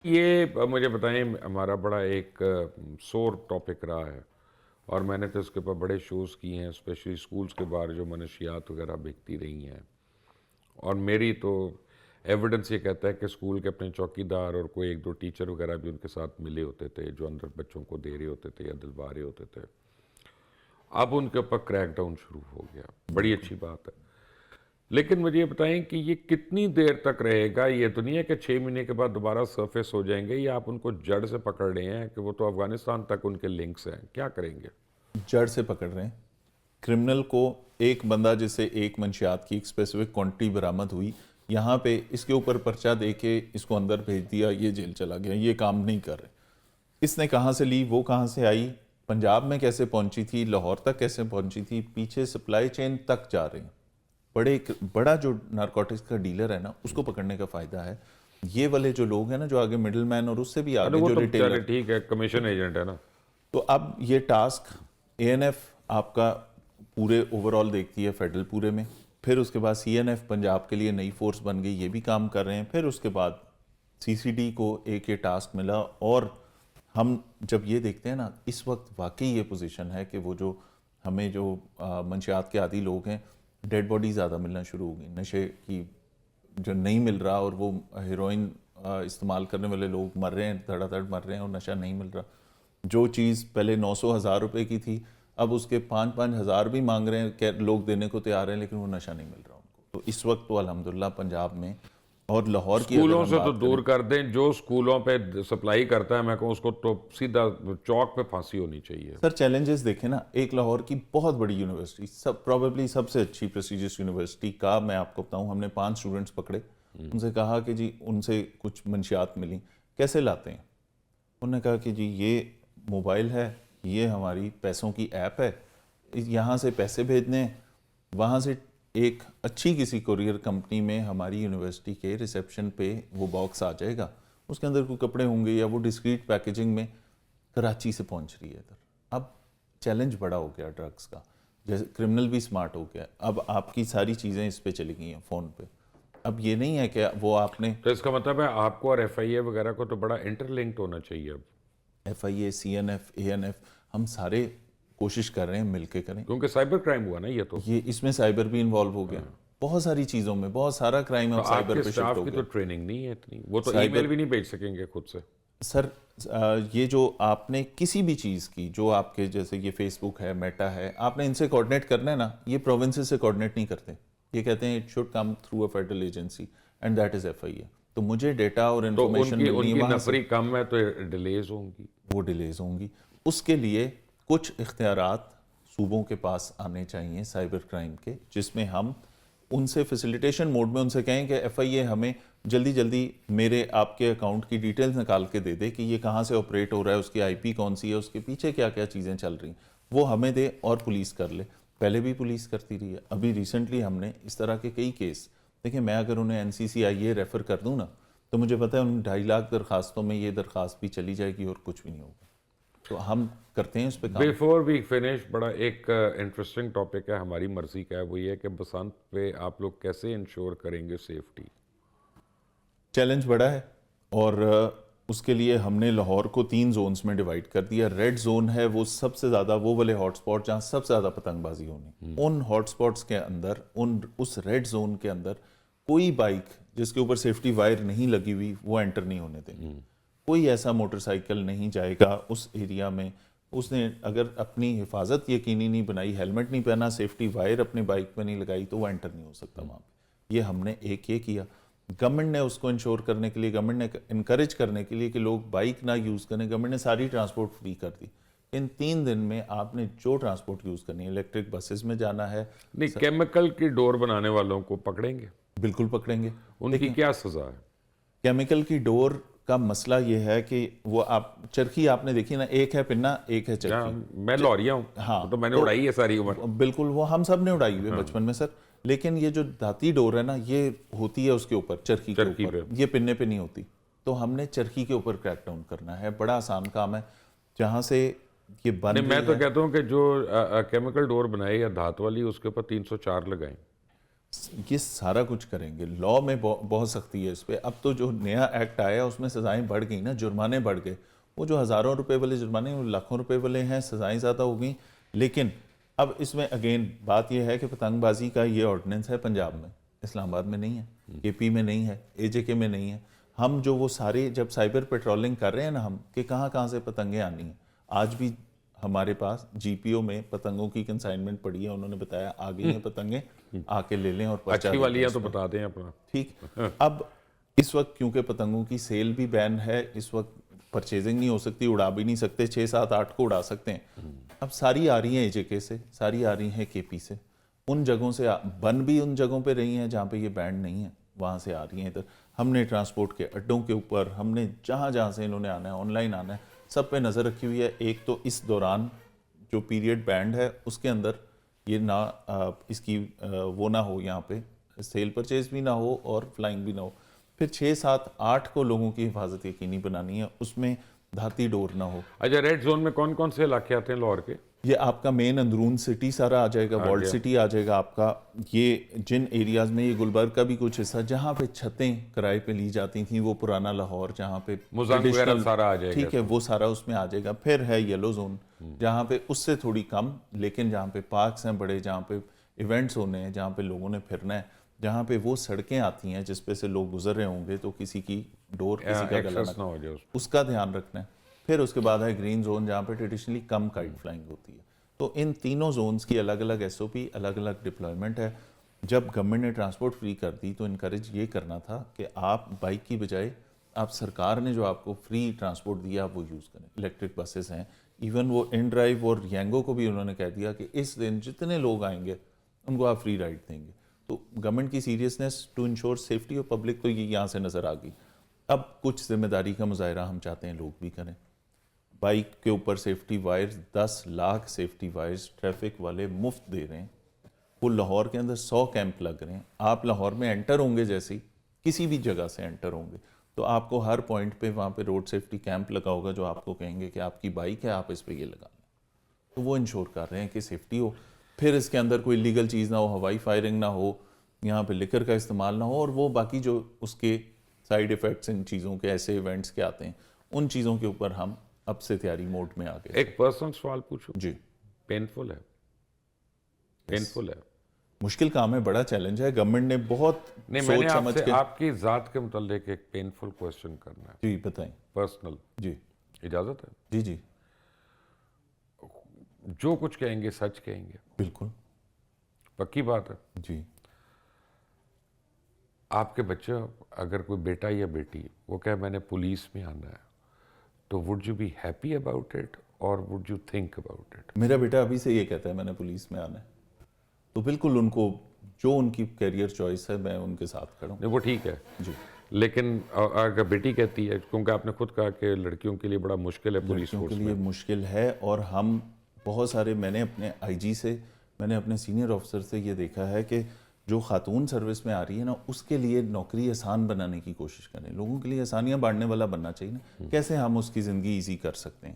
یہ مجھے بتائیں، ہمارا بڑا ایک سور ٹاپک رہا ہے، اور میں نے تو اس کے اوپر بڑے شوز کیے ہیں، اسپیشلی اسکولز کے باہر جو منشیات وغیرہ بکتی رہی ہیں، اور میری تو ایویڈنس یہ کہتا ہے کہ اسکول کے اپنے چوکی دار اور کوئی ایک دو ٹیچر وغیرہ بھی ان کے ساتھ ملے ہوتے تھے جو اندر بچوں کو دے رہے ہوتے تھے یا دلوا رہے ہوتے تھے۔ اب ان کے اوپر کریک ڈاؤن شروع ہو گیا، بڑی اچھی بات ہے، لیکن مجھے یہ بتائیں کہ یہ کتنی دیر تک رہے گا؟ یہ تو نہیں ہے کہ 6 مہینے کے بعد دوبارہ سرفیس ہو جائیں گے، یا آپ ان کو جڑ سے پکڑ رہے ہیں کہ وہ تو افغانستان تک ان کے لنکس ہیں، کیا کریں گے؟ جڑ سے پکڑ رہے ہیں کرمنل کو۔ ایک بندہ جسے ایک منشیات کی ایک اسپیسیفک کوانٹٹی برآمد ہوئی، یہاں پہ اس کے اوپر پرچہ دے کے اس کو اندر بھیج دیا، یہ جیل چلا گیا، یہ کام نہیں کر رہے۔ اس نے کہاں سے لی، وہ کہاں سے آئی، پنجاب میں کیسے پہنچی تھی، لاہور تک کیسے پہنچی تھی، پیچھے سپلائی چین تک جا رہے ہیں۔ بڑا جو نارکوٹکس کا ڈیلر ہے نا، اس کو پکڑنے کا فائدہ ہے۔ یہ والے جو لوگ ہیں نا، جو آگے مڈل مین اور اس سے بھی ارے آگے وہ جو تو ریٹیلر، چلے ٹھیک ہے، کمیشن ایجنٹ ہے نا۔ تو اب یہ ٹاسک اے این ایف آپ کا پورے اوورال دیکھتی ہے فیڈرل پورے میں، پھر اس کے بعد سی این ایف پنجاب کے لیے نئی فورس بن گئی، یہ بھی کام کر رہے ہیں، پھر اس کے بعد سی سی ڈی کو ایک یہ ٹاسک ملا۔ اور ہم جب یہ دیکھتے ہیں نا، اس وقت واقعی یہ پوزیشن ہے کہ وہ جو ہمیں جو منشیات کے عادی لوگ ہیں، ڈیڈ باڈی زیادہ ملنا شروع ہو گئی، نشے کی جو نہیں مل رہا، اور وہ ہیروئن استعمال کرنے والے لوگ مر رہے ہیں، دھڑا دھڑ مر رہے ہیں، اور نشہ نہیں مل رہا۔ جو چیز پہلے 900,000 روپے کی تھی، اب اس کے 5,000 بھی مانگ رہے ہیں کہ لوگ دینے کو تیار ہیں، لیکن وہ نشہ نہیں مل رہا ان کو۔ تو اس وقت تو الحمدللہ پنجاب میں اور لاہور کی اگر اسکولوں ہم سے تو بات دور کریں، کر دیں، جو اسکولوں پہ سپلائی کرتا ہے میں کہوں اس کو تو سیدھا چوک پہ پھانسی ہونی چاہیے۔ سر چیلنجز دیکھیں نا، ایک لاہور کی بہت بڑی یونیورسٹی، پروبیبلی سب سے اچھی پریسٹیجس یونیورسٹی کا میں آپ کو بتاؤں، ہم نے 5 اسٹوڈنٹس پکڑے، ان سے کہا کہ جی ان سے کچھ منشیات ملی، کیسے لاتے ہیں؟ انہوں نے کہا کہ جی یہ موبائل ہے، یہ ہماری پیسوں کی ایپ ہے، یہاں سے پیسے بھیجنے ہیں، وہاں سے ایک اچھی کسی کوریئر کمپنی میں ہماری یونیورسٹی کے ریسیپشن پہ وہ باکس آ جائے گا، اس کے اندر کوئی کپڑے ہوں گے یا وہ ڈسکریٹ پیکیجنگ میں کراچی سے پہنچ رہی ہے ادھر۔ اب چیلنج بڑا ہو گیا ڈرگس کا، جیسے کرمنل بھی سمارٹ ہو گیا، اب آپ کی ساری چیزیں اس پہ چلی گئی ہیں فون پہ۔ اب یہ نہیں ہے کہ وہ آپ نے تو اس کا مطلب ہے آپ کو اور ایف آئی اے وغیرہ کو تو بڑا انٹر لنکڈ ہونا چاہیے اب، F I a, C N F, a N F, ہم سارے کوشش کر رہے ہیں مل کے کریں۔ کیونکہ سائبر کرائم ہوا نا یہ تو۔ یہ اس میں سائبر بھی انوالو ہو گیا، بہت ساری چیزوں میں، بہت سارا کرائم تو اب آپ کے سائبر پہ شفٹ سٹاف ہو کی گیا۔ تو ٹریننگ نہیں ہے اتنی، وہ تو ای سائبر میل بھی نہیں بھیج سکیں گے خود سے۔ سر یہ جو آپ نے کسی بھی چیز کی، جو آپ کے جیسے یہ فیس بک ہے، میٹا ہے، آپ نے ان سے کوآرڈینیٹ کرنا ہے نا، یہ پروونسز سے کوآرڈینیٹ نہیں کرتے، یہ کہتے ہیں it should come through a federal agency and that is F I A. تو مجھے ڈیٹا اور تو ان انفارمیشن کی ملنی ہے وہاں سے، نفری کم ہے تو ڈیلیز ہوں گی۔ وہ ڈیلیز ہوں گی۔ اس کے لیے کچھ اختیارات صوبوں کے پاس آنے چاہیے سائبر کرائم کے، جس میں ہم ان سے فیسیلیٹیشن موڈ میں ان سے کہیں کہ ایف آئی اے ہمیں جلدی جلدی میرے آپ کے اکاؤنٹ کی ڈیٹیلز نکال کے دے دے کہ یہ کہاں سے آپریٹ ہو رہا ہے، اس کی آئی پی کون سی ہے، اس کے پیچھے کیا کیا چیزیں چل رہی ہیں، وہ ہمیں دے اور پولیس کر لے۔ پہلے بھی پولیس کرتی رہی ہے، ابھی ریسنٹلی ہم نے اس طرح کے کئی کیس دیکھیں، میں اگر انہیں این سی سی آئی اے ریفر کر دوں نا، تو مجھے پتہ ہے ان 2.5 لاکھ درخواستوں میں یہ درخواست بھی چلی جائے گی اور کچھ بھی نہیں ہوگا۔ تو ہم کرتے ہیں اس پہ کام۔ بیفور وی فنش، بڑا ایک انٹرسٹنگ ٹاپک ہے، ہماری مرضی کا ہے، وہ یہ ہے کہ بسنت پہ آپ لوگ کیسے انشور کریں گے سیفٹی؟ چیلنج بڑا ہے، اور اس کے لیے ہم نے لاہور کو 3 زونز میں ڈیوائڈ کر دیا۔ ریڈ زون ہے وہ سب سے زیادہ وہ والے ہاٹ سپاٹ جہاں سب سے زیادہ پتنگ بازی ہونی، ان ہاٹ سپاٹس کے اندر، اس ریڈ زون کے اندر کوئی بائک جس کے اوپر سیفٹی وائر نہیں لگی ہوئی وہ انٹر نہیں ہونے دیں گے۔ کوئی ایسا موٹر سائیکل نہیں جائے گا اس ایریا میں، اس نے اگر اپنی حفاظت یقینی نہیں بنائی، ہیلمٹ نہیں پہنا، سیفٹی وائر اپنی بائک پہ نہیں لگائی، تو وہ انٹر نہیں ہو سکتا وہاں پہ۔ یہ ہم نے ایک یہ کیا۔ گورنمنٹ نے اس کو انشور کرنے کے لیے، گورنمنٹ نے انکریج کرنے کے لیے کہ لوگ بائک نہ یوز کریں، گورنمنٹ نے ساری ٹرانسپورٹ فری کر دی۔ ان 3 دن میں آپ نے جو ٹرانسپورٹ یوز کرنی ہے، الیکٹرک بسز میں جانا ہے، نہیں، کیمیکل کی ڈور بنانے والوں کو پکڑیں گے؟ بالکل پکڑیں گے۔ ان کی کیا سزا ہے؟ کیمیکل کی ڈور کا مسئلہ یہ ہے کہ وہ آپ چرخی آپ نے دیکھی نا، ایک ہے پنا، ایک ہے چرخی۔ میں لوریا ہوں، ہاں تو میں نے اڑائی ہے ساری عمر۔ بالکل، وہ ہم سب نے اڑائی ہوئی بچپن میں سر، لیکن یہ جو دھاتی ڈور ہے نا، یہ ہوتی ہے اس کے اوپر، چرخی کے اوپر، یہ پنے پہ نہیں ہوتی۔ تو ہم نے چرخی کے اوپر کریک ڈاؤن کرنا ہے، بڑا آسان کام ہے، جہاں سے یہ بن میں رہی تو ہے۔ کہتا ہوں کہ جو کیمیکل ڈور بنائے یا دھات والی، اس کے اوپر 304 لگائیں۔ یہ سارا کچھ کریں گے. لا میں بہت سختی ہے اس پہ. اب تو جو نیا ایکٹ آیا اس میں سزائیں بڑھ گئی نا, جرمانے بڑھ گئے. وہ جو ہزاروں روپے والے جرمانے وہ لاکھوں روپے والے ہیں, سزائیں زیادہ ہو گئیں. لیکن اب اس میں اگین بات یہ ہے کہ پتنگ بازی کا یہ آرڈیننس ہے پنجاب میں, اسلام آباد میں نہیں ہے, کے پی میں نہیں ہے, اے جے کے میں نہیں ہے. ہم جو وہ سارے جب سائبر پیٹرولنگ کر رہے ہیں نا ہم, کہ کہاں کہاں سے پتنگیں آنی ہیں, آج بھی ہمارے پاس جی پی او میں پتنگوں کی کنسائنمنٹ پڑی ہے, انہوں نے بتایا آ گئی ہیں پتنگیں, آ کے لے لیں اور پرچہ اچھی والی ہے تو بتا دیں اپنا. ٹھیک. اب اس وقت کیونکہ پتنگوں کی سیل بھی بین ہے, اس وقت پرچیزنگ نہیں ہو سکتی, اڑا بھی نہیں سکتے, 6 7 8 کو اڑا سکتے ہیں. اب ساری آ رہی ہیں اے جے کے سے, ساری آ رہی ہیں کے پی سے, ان جگہوں سے بن بھی ان جگہوں پہ رہی ہیں جہاں پہ یہ بینڈ نہیں ہے, وہاں سے آ رہی ہیں ادھر. ہم نے ٹرانسپورٹ کے اڈوں کے اوپر, ہم نے جہاں جہاں سے انہوں نے آنا ہے, آن لائن آنا ہے, سب پہ نظر رکھی ہوئی ہے. ایک تو اس دوران جو پیریڈ بینڈ ہے اس کے اندر یہ نہ اس کی وہ نہ ہو, یہاں پہ سیل پرچیز بھی نہ ہو اور فلائنگ بھی نہ ہو. پھر 6 7 8 کو لوگوں کی حفاظت یقینی بنانی ہے, اس میں دھاتی ڈور نہ ہو. اچھا, ریڈ زون میں کون کون سے علاقے آتے ہیں لاہور کے؟ یہ آپ کا مین اندرون سٹی سارا آ جائے گا, والڈ سٹی آ جائے گا آپ کا. یہ جن ایریاز میں, یہ گلبرگ کا بھی کچھ حصہ جہاں پہ چھتیں کرائے پہ لی جاتی تھیں, وہ پرانا لاہور جہاں پہ مزنگ وغیرہ سارا آ جائے گا. ٹھیک ہے, وہ سارا اس میں آ جائے گا. پھر ہے یلو زون جہاں پہ اس سے تھوڑی کم, لیکن جہاں پہ پارکس ہیں بڑے, جہاں پہ ایونٹس ہونے ہیں, جہاں پہ لوگوں نے پھرنا ہے, جہاں پہ وہ سڑکیں آتی ہیں جس پہ سے لوگ گزر رہے ہوں گے تو کسی کی ڈور, کسی کا گلا نہ ہو جائے, اس کا دھیان رکھنا ہے. پھر اس کے بعد ہے گرین زون جہاں پہ ٹریڈیشنلی کم کائٹ فلائنگ ہوتی ہے. تو ان تینوں زونز کی الگ الگ ایس او پی, الگ الگ ڈپلائمنٹ ہے. جب گورنمنٹ نے ٹرانسپورٹ فری کر دی تو انکریج یہ کرنا تھا کہ آپ بائک کی بجائے آپ سرکار نے جو آپ کو فری ٹرانسپورٹ دیا آپ وہ یوز کریں. الیکٹرک بسز ہیں, ایون وہ ان ڈرائیو اور ینگو کو بھی انہوں نے کہہ دیا کہ اس دن جتنے لوگ آئیں گے ان کو آپ فری رائڈ دیں گے. تو گورنمنٹ کی seriousness to ensure safety of public تو یہ یہاں سے نظر آ گئی. اب کچھ ذمہ داری کا مظاہرہ ہم چاہتے ہیں لوگ بھی کریں. بائک کے اوپر safety wires, 10 lakh safety wires traffic والے مفت دے رہے ہیں. وہ لاہور کے اندر 100 کیمپ لگ رہے ہیں. آپ لاہور میں انٹر ہوں گے, جیسے کسی بھی جگہ سے انٹر ہوں گے تو آپ کو ہر پوائنٹ پہ وہاں پہ روڈ سیفٹی کیمپ لگا ہوگا جو آپ کو کہیں گے کہ آپ کی بائک ہے, آپ اس پہ یہ لگا لیں. تو وہ انشور کر رہے ہیں کہ سیفٹی ہو. پھر اس کے اندر کوئی لیگل چیز نہ ہو, ہوائی فائرنگ نہ ہو, یہاں پہ لکر کا استعمال نہ ہو, اور وہ باقی جو اس کے سائیڈ ایفیکٹس ان چیزوں کے ایسے ایونٹس کے آتے ہیں ان چیزوں کے اوپر ہم اب سے تیاری موڈ میں آ گئے. ایک پرسنل سوال پوچھو. جی. پینفل ہے, پینفل ہے, مشکل کام ہے, بڑا چیلنج ہے. گورنمنٹ نے بہت نہیں, میں نے سوچ آپ سمجھ سے کے, آپ کی ذات کے متعلق ایک پینفل کوشچن کرنا ہے. جی بتائیں. پرسنل, جی اجازت ہے؟ جی جی جو کچھ کہیں گے سچ کہیں گے؟ بالکل. پکی بات ہے. جی. آپ کے بچے, اگر کوئی بیٹا یا بیٹی وہ کہے میں نے پولیس میں آنا ہے, تو would you be happy about it اور would you think about it? میرا بیٹا ابھی سے یہ کہتا ہے میں نے پولیس میں آنا ہے, تو بالکل ان کو جو ان کی کیریئر چوائس ہے میں ان کے ساتھ کھڑا ہوں. نہیں, وہ ٹھیک ہے. جی. لیکن اگر بیٹی کہتی ہے, کیونکہ آپ نے خود کہا کہ لڑکیوں کے لیے بڑا مشکل ہے پولیس لڑکیوں کے فورس لیے میں. مشکل ہے, اور ہم بہت سارے, میں نے اپنے آئی جی سے, میں نے اپنے سینئر آفیسر سے یہ دیکھا ہے کہ جو خاتون سروس میں آ رہی ہے نا, اس کے لیے نوکری آسان بنانے کی کوشش کریں. لوگوں کے لیے آسانیاں بانٹنے والا بننا چاہیے نا, کیسے ہم اس کی زندگی ایزی کر سکتے ہیں.